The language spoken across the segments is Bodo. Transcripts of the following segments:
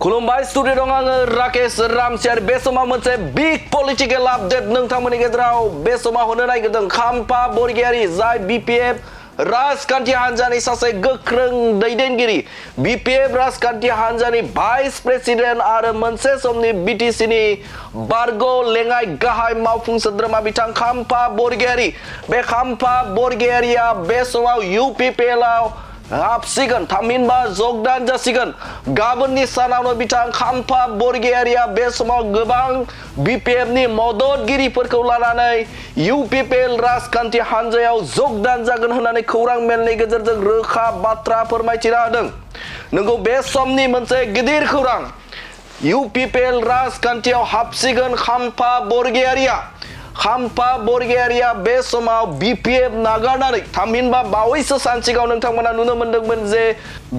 खुलुमबाय स्टुडिअ दं आङो राकेश रामसियार बे समाव मोनसे बिग पलिटिकल आपडेट नोंथांमोननि गेजेराव बे समाव होनो नागिरदों खाम्फा बरगयारी जाय बीपीएफ राजखान्थि हान्जानि सासे गोख्रों दैदेनगिरि बीपीएफ राजखान्थि हान्जानि भाइस प्रेसिडेन्ट आरो मोनसे समनि बीटीसीनि बारग' लेङाइ गाहाय मावफुं सोद्रोमा बिथां खाम्फा बरगयारी बे खाम्फा बरगयारीया बे समाव यूपीपीएलआव हाबसिगोन थामहिनबा जगदान जासिगोन गाबोननि सानावनो बिथां खाम्फा बरगयारीया बे समाव गोबां बीपीएफनि मददगिरिफोरखौ लानानै यूपीपीएल राजखान्थि हान्जायाव जगदान जागोन होननानै खौरां मेलनि गेजेरजों रोखा बाथ्रा फोरमायथिना होदों। नंगौ बे समनि मोनसे गिदिर खौरां यूपीपीएल राजखान्थियाव हाबसिगोन खाम्फा बरगयारीया खाम्फा बरगयारीया बे समाव बीपीएफ नागारनानै थामहिनबा बावैसो सान सिगाङाव नोंथांमोना नुनो मोन्दोंमोन जे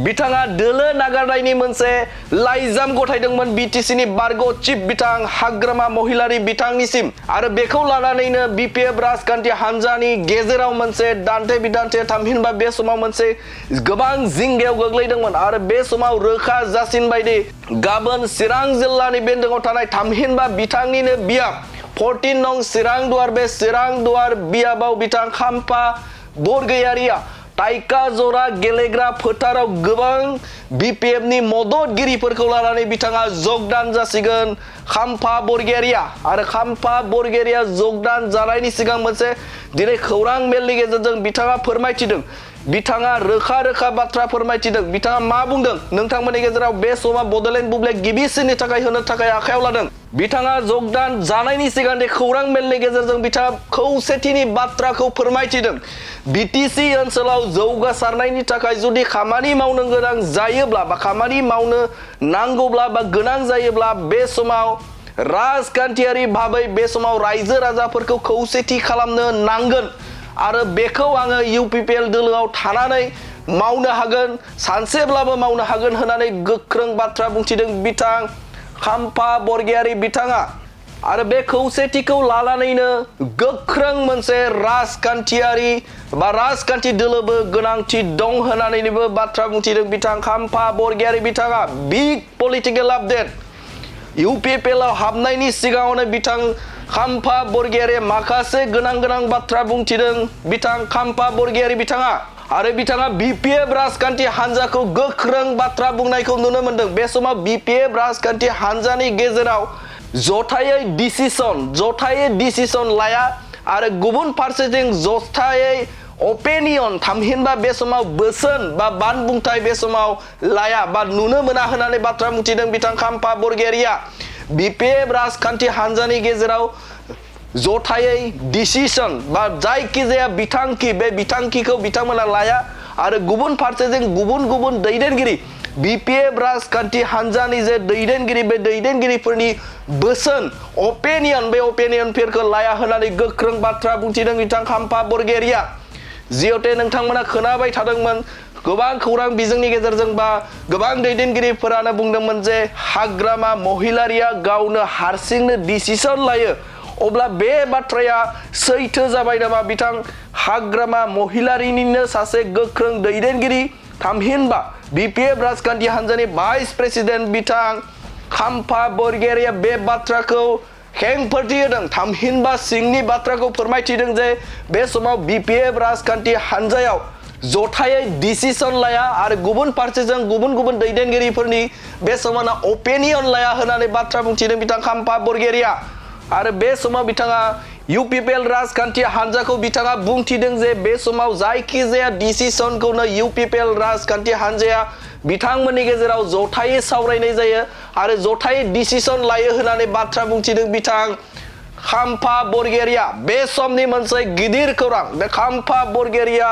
बिथाङा दोलो नागारनायनि मोनसे लाइजाम गथायदोंमोन बीटीसीनि बारग' चिफ बिथां हाग्रामा महिलारी बिथांनिसिम आरो बेखौ लानानैनो बीपीएफ राजखान्थि हान्जानि गेजेराव मोनसे दान्थे बिदान्थे थामहिनबा बे समाव मोनसे गोबां जिंगायाव गोग्लैदोंमोन आरो बे समाव रोखा जासिनबाय दि गाबोन चिरां जिल्लानि बेन्दोङाव थानाय थामहिनबा बिथांनिनो बियाब 14 नं चिरां दुवार बे चिरां दुवार बियाबाव बिथां खाम्फा बरगयारीया टाइका जरा गेलेग्रा फोथाराव गोबां बीपीएफनि मददगिरिफोरखौ लानानै बिथाङा जगदान जासिगोन खाम्फा बरगयारीया आरो खाम्फा बरगयारीया जगदान जानायनि सिगां मोनसे दिनै खौरां मेलनि गेजेरजों बिथाङा फोरमायथिदों बिथाङा रोखा रोखा बाथ्रा फोरमायथिदों बिथाङा मा बुंदों नोंथांमोननि गेजेराव बे समा बडलेण्ड बुब्लियाव गिबिसिननि थाखाय होनो थाखाय आखायाव लादों बिथाङा जगदान जानायनि सिगां खौरां मेलनि गेजेरजों बिथाङा खौसेथिनि बाथ्राखौ फोरमायथिदों बीटीसी ओनसोलाव जौगासारनायनि थाखाय जुदि खामानि मावनो गोनां जायोब्ला बा खामानि मावनो नांगौब्ला बा गोनां जायोब्ला बे समाव राजखान्थियारि भाबै बे समाव रायजो राजाफोरखौ खौसेथि खालामनो नांगोन आरो बेखौ आङो यूपीपीएल दोलोआव थानानै मावनो हागोन सानसेब्लाबो मावनो हागोन होननानै गोख्रों बाथ्रा बुंथिदों बिथां खाम्फा बरगयारी बिथाङा आरो बे खौसेथिखौ लानानैनो गोख्रों मोनसे राजखान्थियारि बा राजखान्थि दोलोबो गोनांथि दं होननानैबो बाथ्रा बुंथिदों बिथां खाम्फा बरगयारी बिथाङा बिग पलिटिकल आपडेट यूपीपीएलआव हाबनायनि सिगाङावनो बिथां खाम्फा बरगयारी माखासे गोनां बाथ्रा बुंथिदों बिथां खाम्फा बरगयारी बिथाङा आरो बिथाङा बीपीएफ राजखान्थि हान्जाखौ गोख्रों बाथ्रा बुंनायखौ नुनो मोन्दों बे समाव बीपीएफ राजखान्थि हान्जानि गेजेराव जथायै डिसिसन लाया आरो गुबुन फारसेथिं जथायै अपिनियन थामहिनबा बे समाव बोसोन बा बानबुंथाय बे समाव लाया बा नुनो मोना होननानै बाथ्रा बुंथिदों बिथां खाम्फा बरगयारीया बीपीएफ राजखान्थि हान्जानि गेजेराव जथायै डिसिसन बा जायखिजाया बिथांखि बे बिथांखिखौ बिथांमोना लाया आरो गुबुन फारसेथिं गुबुन दैदेनगिरि बीपीएफ राजखान्थि हान्जानि जे दैदेनगिरि बे दैदेनगिरिफोरनि बोसोन अपिनियन बे अपिनियनफोरखौ लाया होननानै गोख्रों बाथ्रा बुंथिदों बिथां खाम्फा बरगयारीया जिहेतु नोंथांमोना खोनाबाय थादोंमोन गोबां खौरां बिजोंनि गेजेरजों बा गोबां दैदेनगिरिफोरानो बुंदोंमोन जे हाग्रामा महिलारीया गावनो हारसिंनो डिसिसन लायो अब्ला बे बाथ्राया सैथो जाबाय नामा बिथां हाग्रामा महिलारीनिनो सासे गोख्रों दैदेनगिरि थामहिनबा बीपीएफ राजखान्थि हान्जानि भाइस प्रेसिडेन्ट बिथां खाम्फा बरगयारीया बे बाथ्राखौ खेंफोरथि होदों थामहिनबा सिंनि बाथ्राखौ फोरमायथिदों जे बे समाव बीपीएफ राजखान्थि हान्जायाव जथायै डिसिसन लाया आरो गुबुन फारसेजों गुबुन दैदेनगिरिफोरनि बे समाव अपिनियन लाया होननानै बाथ्रा बुंथिदों बिथां खाम्फा बरगयारीया आरो बे समाव बिथाङा यूपीपीएल राजखान्थि हान्जाखौ बिथाङा बुंथिदों जे बे समाव जायखिजाया डिसिसनखौनो यूपीपीएल राजखान्थि हान्जाया बिथांमोननि गेजेराव जथायै सावरायनाय जायो आरो जथायै डिसिसन लायो होननानै बाथ्रा बुंथिदों बिथां खाम्फा बरगयारीया बे समनि मोनसे गिदिर खौरां बे खाम्फा बरगयारीया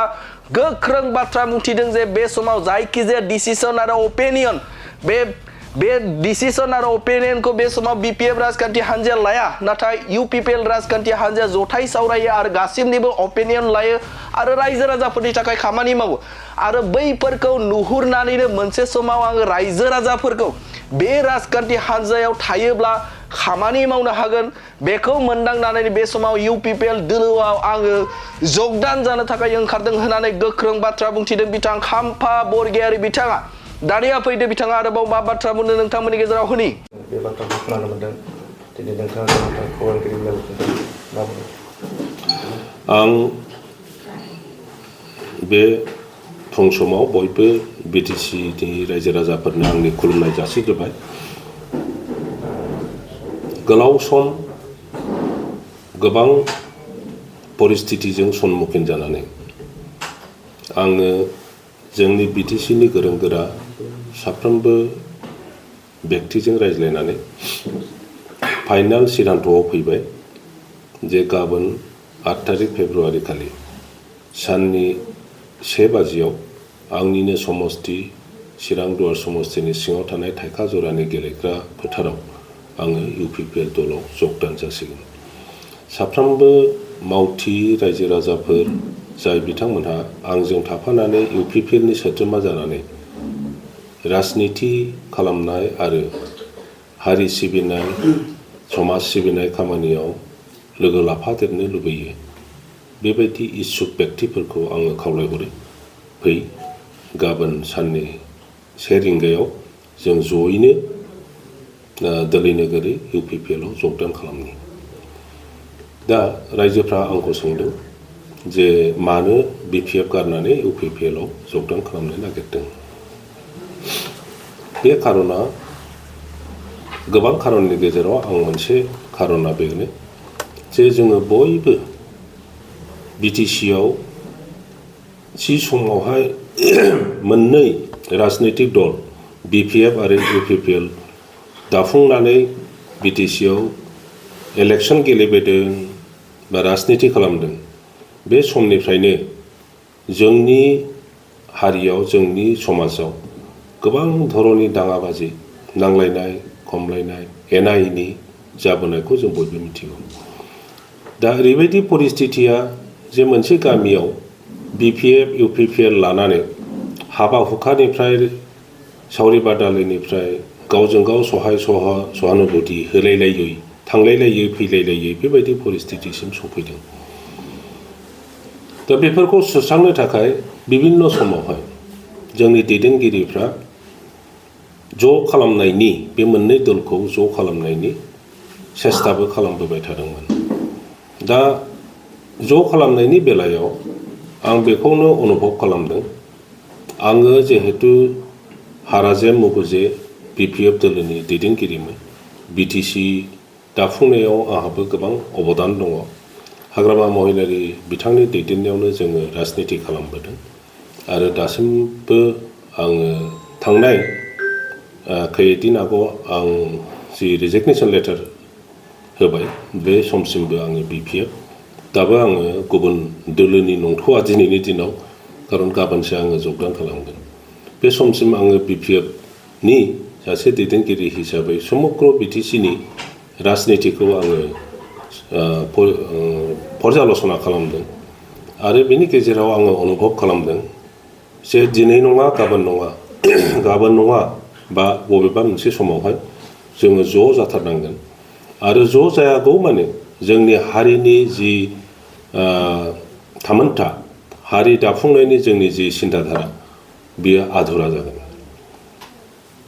गोख्रों बाथ्रा बुंथिदों जे बे समाव जायखिजाया डिसिसन आरो अपिनियन बे डिसिसन आरो अपिनियनखौ बे समाव बीपीएफ राजखान्थि हान्जाया लाया नाथाय यूपीपीएल राजखान्थि हान्जाया जथाय सावरायो आरो गासिबनिबो अपिनियन लायो आरो रायजो राजाफोरनि थाखाय खामानि मावो आरो बैफोरखौ नुहुरनानैनो मोनसे समाव आङो रायजो राजाफोरखौ बे राजखान्थि हान्जायाव थायोब्ला खामानि मावनो हागोन बेखौ मोनदांनानै बे समाव यूपीपीएल दोलोआव आङो जगदान जानो थाखाय ओंखारदों होननानै गोख्रों बाथ्रा बुंथिदों बिथां खाम्फा बरगयारी बिथाङा दानिया फैदो बिथाङा आरोबाव मा बाथ्रा बुंनो नोंथांमोननि गेजेराव होनि बे बाथ्राखौ खोनानो मोनदों दिनै नोंथाङा खौरांगिरि लोगोफोरजों मा बुङो आं बे फुं समाव बयबो बिटिसिनि रायजो राजाफोरनो आंनि खुलुमनाय जासिग्रोबाय गोलाव सम गोबां परिस्थितिजों सन्मुखीन जानानै आङो जोंनि बिटिसिनि गोरों गोरा साफ्रोमबो व्यक्तिजों रायज्लायनानै फाइनाल सिद्धान्तआव फैबाय जे गाबोन 8 तारिख फेब्रुवारि खालि साननि 1 बाजियाव आंनिनो समस्ति चिरां दुवार समस्तिनि सिङाव थानाय थाइखा जरानि गेलेग्रा फोथाराव आङो UPPL दलाव जगदान जासिगोन साफ्रोमबो मावथि रायजो राजाफोर जाय बिथांमोनहा आंजों थाफानानै UPPLनि सोद्रोमा जानानै राजनिति खालामनाय आरो हारि सिबिनाय समाज सिबिनाय खामानियाव लोगो लाफादेरनो लुबैयो बेबायदि इच्छुक व्यक्तिफोरखौ आङो खावलायहरो फै गाबोन साननि 1 रिंगायाव जों जयैनो दोलै नोगोरै UPPLआव जगदान खालामनि दा रायजोफ्रा आंखौ सोंदों जे मानो BPF गारनानै UPPLआव जगदान खालामनो नागिरदों बे खारना गोबां खारननि गेजेराव आं मोनसे खारना बेनो जे जोङो बयबो बिटिसिआव थि समावहाय मोननै राजनैतिक दल BPF आरो UPPL दाफुंनानै बिटिसिआव इलेक्सन गेलेबोदों बा राजनिति खालामदों बे समनिफ्रायनो जोंनि हारियाव जोंनि समाजाव गोबां धरनि दाङाबाजि नांलायनाय खमलायनाय एना एनि जाबोनायखौ जों बयबो मिथिगौ दा ओरैबायदि परिस्थितिया जे मोनसे गामियाव BPF UPPL लानानै हाबा हुखानिफ्राय सावरि बादालिनिफ्राय गावजों गाव सहानुभूति होलायलायै थांलायलायै फैलायलायै बेबायदि परिस्थितिसिम सफैदों दा बेफोरखौ सुस्रांनो थाखाय बिभिन्न समावहाय जोंनि दैदेनगिरिफ्रा ज' खालामनायनि बे मोननै दलखौ ज' खालामनायनि सेस्ताबो खालामबोबाय थादोंमोन दा ज' खालामनायनि बेलायाव आं बेखौनो अनुभब खालामदों आङो जिहेतु हाराजेम मुगुजे BPF दोलोनि दैदेनगिरिमोन बिटिसि दाफुंनायाव आंहाबो गोबां अबदान दङ हाग्रामा महिलारि बिथांनि दैदेननायावनो जोङो राजनिति खालामबोदों आरो दासिमबो आङो थांनाय खैदिन आगोव आं जि रिजिगनेसन लेटार होबाय बे समसिमबो आङो BPF दाबो आङो गुबुन दोलोनि नंथ'आ दिनैनि दिनाव खारन गाबोनसो आङो जगदान खालामगोन बे समसिम आङो BPFनि सासे दैदेनगिरि हिसाबै समग्र बिटिसिनि राजनितिखौ आङो पर्यालोचना खालामदों आरो बेनि गेजेराव आङो अनुभब खालामदों जे दिनै नङा गाबोन नङा बा बबेबा मोनसे समावहाय जोङो ज' जाथारनांगोन आरो ज' जायागौ माने जोंनि हारिनि जि थामोनथा हारि दाफुंनायनि जोंनि जि सिन्ताधारा बेयो आधुरा जागोन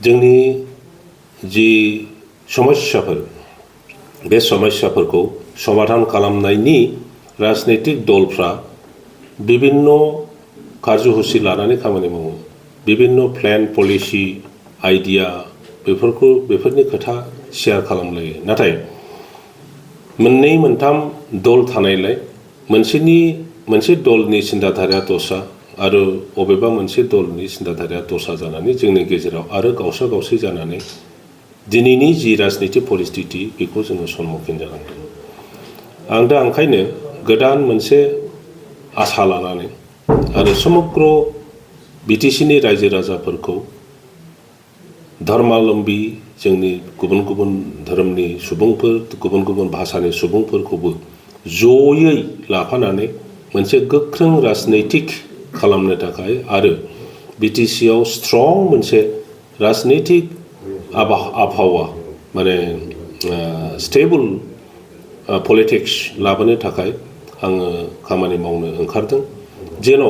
जोंनि जि समस्याफोर बे समस्याफोरखौ समाधान खालामनायनि राजनैतिक दलफ्रा बिभिन्न कार्यसुचि लानानै खामानि मावो बिभिन्न प्लेन पलिसि आइडिया बेफोरनि खोथा शेयार खालामलायो नाथाय मोननै मोनथाम दल थानायलाय मोनसे दलनि सिन्ताधाराया दस्रा आरो बबेबा मोनसे दलनि सिन्ताधाराया दस्रा जानानै जोंनि गेजेराव आरो गावसा गावसै जानानै दिनैनि जि राजनिति परिस्थिति बेखौ जोङो सन्मुखीन जानांदों आं दा ओंखायनो गोदान मोनसे आसा लानानै आरो समग्र बिटिसिनि रायजो राजाफोरखौ धर्मालम्बी जोंनि गुबुन गुबुन धोरोमनि सुबुंफोर गुबुन गुबुन भाषानि सुबुंफोरखौबो जयै लाफानानै मोनसे गोख्रों राजनैतिक खालामनो थाखाय आरो बिटिसिआव स्ट्रं मोनसे राजनैतिक आबहावा माने स्टेबल पलिटिक्स लाबोनो थाखाय आङो खामानि मावनो ओंखारदों जेन'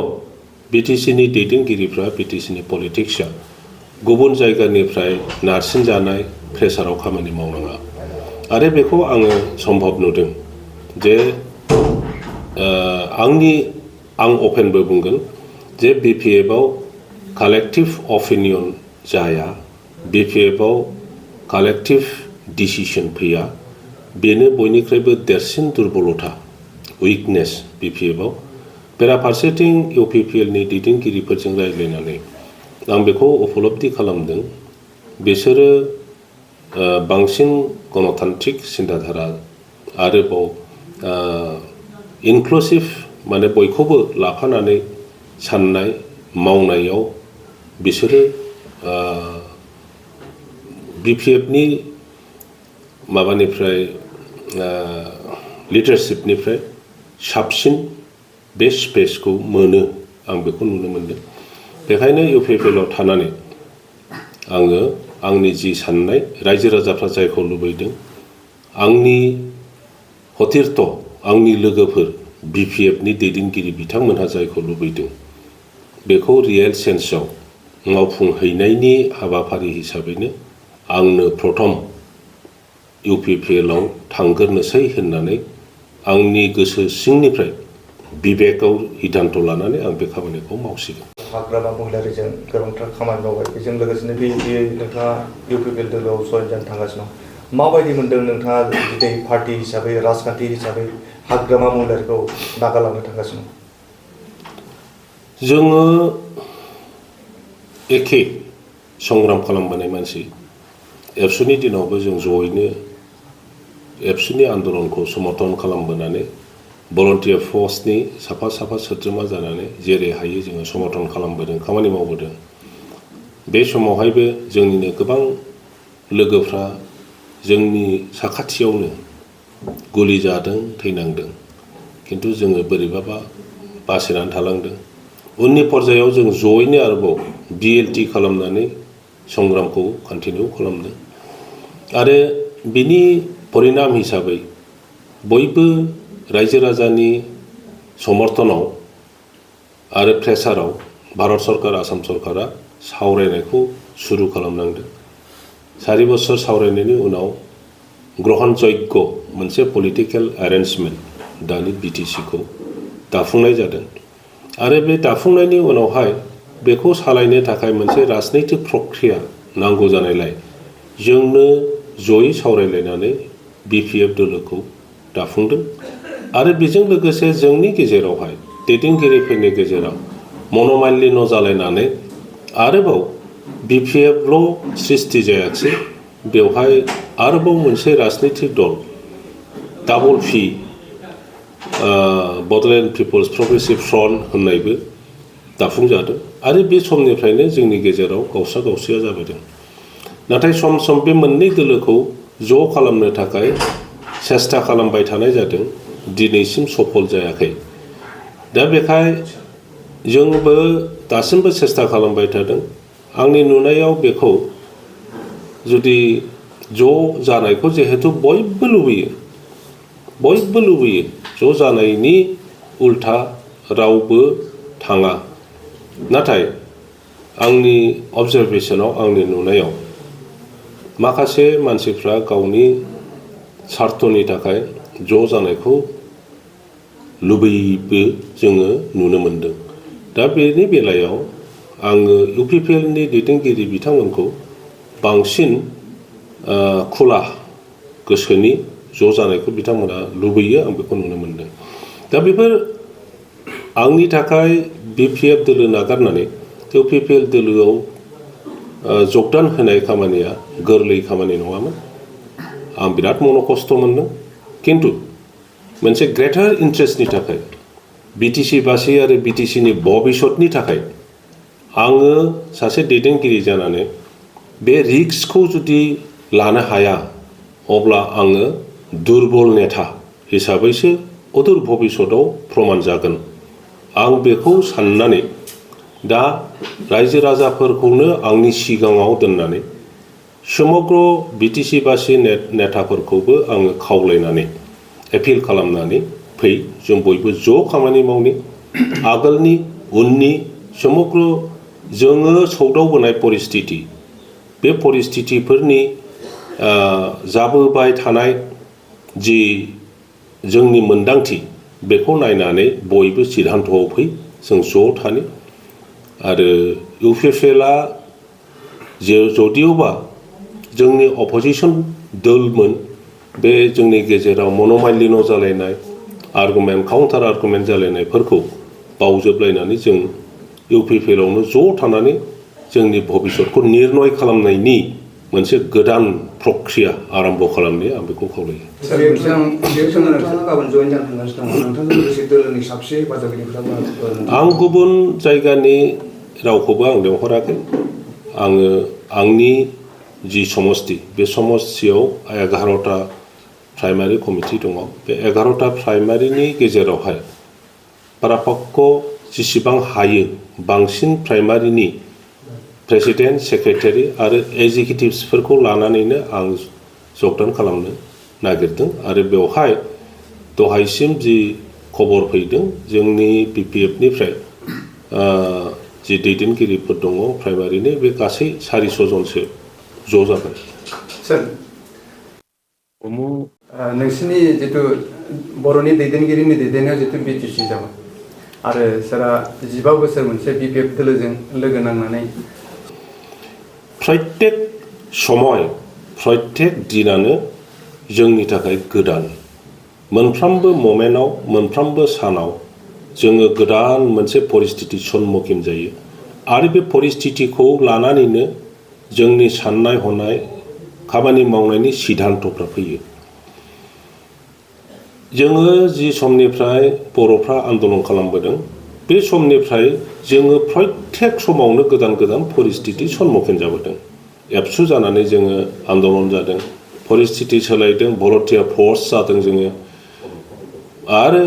बिटिसिनि दैदेनगिरिफ्रा बिटिसिनि पलिटिक्सआ गुबुन जायगानिफ्राय नारसिनजानाय प्रेसाराव खामानि मावनाङा आरो बेखौ आङो सम्भब नुदों जे आं अपेनबो बुंगोन जे BPF-आव कालेक्टिभ अपिनियन जाया, BPF-आव कालेक्टिभ डिसिसन फैया, बेनो बयनिख्रुइबो देरसिन दुर्बलता, उइकनेस BPF-आव। बेराफारसेथिं UPPL-नि दैदेनगिरिफोरजों रायज्लायनानै आं बेखौ उपलब्धि खालामदों बिसोरो बांसिन गणतान्त्रिक सिन्ताधारा आरोबाव इनक्लुसिभ माने बयखौबो लाफानानै साननाय मावनायाव बिसोरो BPF-नि माबानिफ्राय लिडारशिपनिफ्राय साबसिन बे स्पेसखौ मोनो आं बेखौ नुनो मोनदों। बेखायनो UPPL-आव थानानै आङो आंनि जि साननाय रायजो राजाफ्रा जायखौ लुबैदों आंनि हथिरथ आंनि लोगोफोर BPF-नि दैदेनगिरि बिथांमोनहा जायखौ लुबैदों बेखौ रियेल सेन्सआव मावफुंहैनायनि हाबाफारि हिसाबैनो आंनो प्रथम UPPL-आव थांग्रोनोसै होननानै आंनि गोसो सिंनिफ्राय बिबेकआव हिदान्त लानानै आं बे खामानिखौ मावसिगोन। हाग्रामा महिलारिजों गोबांथार खामानि मावबाय, बेजों लोगोसेनो नोंथाङा UPPL दोलोआव जयेन जानो थांगासिनो दं। माबायदि मोनदों नोंथाङा दिनै पार्टी हिसाबै राजखान्थि हिसाबै हाग्रामा महिलारिखौ नागारलांनो थांगासिनो दं? जोङो एखे संग्राम खालामबोनाय मानसि, एबसुनि दिनावबो जों जयैनो एबसुनि आन्दलनखौ समर्थन खालामबोनानै भलन्टियार फर्सनि साफा सोद्रोमा जानानै जेरै हायो जोङो समर्थन खालामबोदों, खामानि मावबोदों। बे समावहायबो जोंनिनो गोबां लोगोफ्रा जोंनि साखाथियावनो गुलि जादों, थैनांदों, किन्तु जोङो बोरैबाबा बासायनानै थालांदों। उननि पर्यायाव जों जयैनो आरोबाव BLT खालामनानै संग्रामखौ कन्टिनिउ खालामदों आरो बिनि परिनाम हिसाबै बयबो रायजो राजानि समर्थनाव आरो प्रेसाराव भारत सरकार आसाम सरकारा सावरायनायखौ सुरु खालामनांदों। 4 बोसोर सावरायनायनि उनाव ग्रहण जग्य मोनसे पलिटिकेल एरेन्जमेन्ट दानि BTC-खौ दाफुंनाय जादों आरो बे दाफुंनायनि उनावहाय बेखौ सालायनो थाखाय मोनसे राजनैतिक प्रक्रिया नांगौ जानायलाय जोंनो जयै सावरायलायनानै BPF दोलोखौ दाफुंदों आरो बेजों लोगोसे जोंनि गेजेरावहाय दैदेनगिरिफोरनि गेजेराव मनमालिन्य जालायनानै आरोबाव BPF-ल' सृष्टि जायाखिसै, बेवहाय आरोबाव मोनसे राजनैतिक दल double P Bodoland people's progressive front होननायबो दाफुंजादों आरो बे समनिफ्रायनो जोंनि गेजेराव गावसा गावसिया जाबोदों। नाथाय सम बे मोननै दोलोखौ ज' खालामनो थाखाय सेस्था खालामबाय थानाय जादों, दिनैसिम सफल जायाखै। दा बेखाय जोंबो दासिमबो सेस्था खालामबाय थादों। आंनि नुनायाव बेखौ जुदि ज' जानायखौ जिहेतु बयबो लुबैयो, ज' जानायनि उल्था रावबो थाङा। नाथाय आंनि अबजारभेसनाव आंनि नुनायाव माखासे मानसिफ्रा गावनि स्वार्थनि थाखाय ज' जानायखौ लुबैयोबो जोङो नुनो मोनदों। दा बेनि बेलायाव आङो UPPL-नि दैदेनगिरि बिथांमोनखौ बांसिन खुला गोसोनि ज' जानायखौ बिथांमोना लुबैयो, आं बेखौ नुनो मोनदों। दा बेफोर आंनि थाखाय BPF दोलो नागारनानै UPPL दोलोआव जगदान होनाय खामानिया गोरलै खामानि नङामोन। आं बिराद खस्थ' मोनदों, किन्तु मोनसे ग्रेटार इन्ट्रेस्टनि थाखाय BTC-बासि आरो BTC-नि भबिष्यतनि थाखाय आङो सासे दैदेनगिरि जानानै बे रिस्कखौ जुदि लानो हाया अब्ला आङो दुर्बल नेता हिसाबैसो अदूर भबिष्यतआव प्रमान जागोन। आं बेखौ साननानै दा रायजो राजाफोरखौनो आंनि सिगाङाव दोननानै समग्र BTC-बासि नेताफोरखौबो आङो खावलायनानै एपिल खालामनानै फै, जों बयबो ज' खामानि मावनि, आगोलनि उननि समग्र जोङो सौदावबोनाय परिस्थिति बे परिस्थितिफोरनि जाबोबाय थानाय जि जोंनि मोन्दांथि बेखौ नायनानै बयबो सिद्धान्तआव फै जों ज' थानो आरो इउपिपिएलआ जदिअबा जोंनि अपोजिसन दलमोन बे जोंनि गेजेराव मन'मालिन्य जालायनाय आर्गुमेन्ट काउन्टार आर्गुमेन्ट जालायनायफोरखौ बावजोबलायनानै जों इउपिपिएलआवनो ज' थानानै जोंनि भबिष्यतखौ निर्णय खालामनायनि मोनसे गोदान प्रक्रिया आरम्भ खालामनो आं बेखौ खावलायो। आं गुबुन जायगानि रावखौबो आं लेंहराखै आङो आंनि जि समस्ति बे समस्तियाव 11टा प्राइमारि कमिटि दङ बे 11टा प्राइमारिनि गेजेरावहाय पारापक्ष जेसेबां हायो बांसिन प्राइमारिनि प्रेसिडेन्ट सेक्रेटारि आरो एग्जिकिउटिभ्सफोरखौ लानानैनो आं जगदान खालामनो नागिरदों आरो बेवहाय दहायसिम जि खबर फैदों जोंनि बिपिएफनिफ्राय जि दैदेनगिरिफोर दङ प्राइमारिनि बे गासै 400 जनसो ज' जागोन। सोर नोंसिनि जितु बर'नि दैदेनगिरिनि दैदेननायाव जितु बिटिसि जाबाय आरो सोरा 15 बोसोर मोनसे बिपिएफ दोलोजों लोगो नांनानै प्रत्येक समय प्रत्येक दिनानो जोंनि थाखाय गोदान मोनफ्रोमबो मोमेन्टआव मोनफ्रोमबो सानाव जोङो गोदान मोनसे परिस्थिति सम्मुखीन जायो आरो बे परिस्थितिखौ लानानैनो जोंनि साननाय हनाय खामानि मावनायनि सिद्धान्तफ्रा फैयो। जोङो जि समनिफ्राय बर'फ्रा आन्दलन खालामबोदों बे समनिफ्राय जोङो प्रत्येक समावनो गोदान गोदान परिस्थिति सम्मुखीन जाबोदों। एबसु जानानै जोङो आन्दलन जादों, परिस्थिति सोलायदों, भलन्टियार फर्स जादों जोङो आरो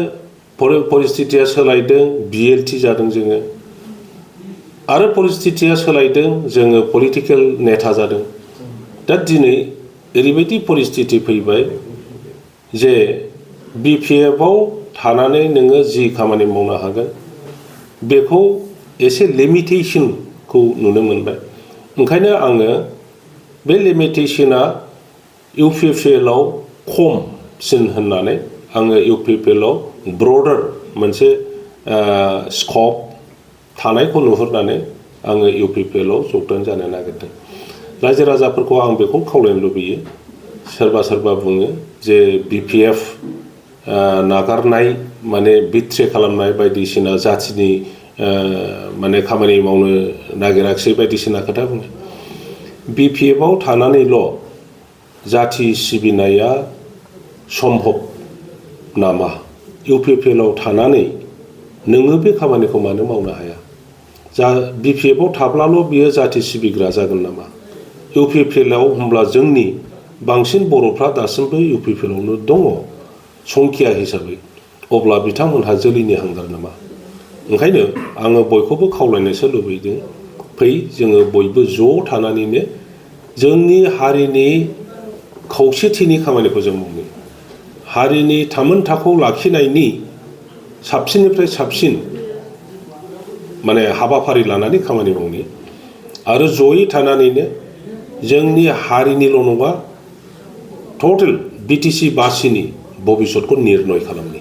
परिस्थितिया सोलायदों बिएलटि जादों जोङो आरो परिस्थितिया सोलायदों जोङो पलिटिकेल नेता जादों। दा दिनै ओरैबायदि परिस्थिति फैबाय जे बिपिएफआव थानानै नोङो जि खामानि मावनो हागोन बेखौ एसे लिमिटेशनखौ नुनो मोनबाय। ओंखायनो आङो बे लिमिटेशना इउपिपिएलआव खमसिन होननानै आङो इउपिपिएलआव ब्रडार मोनसे स्कप थानायखौ नुहुरनानै आङो इउपिपिएलआव जगदान जानो नागिरदों। रायजो राजाफोरखौ आं बेखौ खावलायनो लुबैयो सोरबा सोरबा बुङो जे बिपिएफ नागारनाय माने बिट्रे खालामनाय बायदिसिना जाथिनि माने खामानि मावनो नागिराखिसै बायदिसिना खोथा बुङो। बिपिएफआव थानानैल' जाथि सिबिनाया सम्भब नामा? इउपिपिएलआव थानानै नोङो बे खामानिखौ मानो मावनो हाया? बिपिएफआव थाब्लाल' बियो जाथि सिबिग्रा जागोन नामा? इउपिपिएलआव होमब्ला जोंनि बांसिन बर'फ्रा दासिमबो इउपिपिएलआवनो दङ संख्या हिसाबै, अब्ला बिथांमोनहा जोलैनि हांगार नामा? ओंखायनो आङो बयखौबो खावलायनोसो लुबैदों फै जोङो बयबो ज' थानानैनो जोंनि हारिनि खौसेथिनि खामानिखौ जों मावनो, हारिनि थामोनथाखौ लाखिनायनि साबसिननिफ्राय साबसिन माने हाबाफारि लानानै खामानि मावनो आरो जयै थानानैनो जोंनि हारिनिल' नङा टटेल बिटिसि बासिनि भबिष्यतखौ निर्णय खालामनो।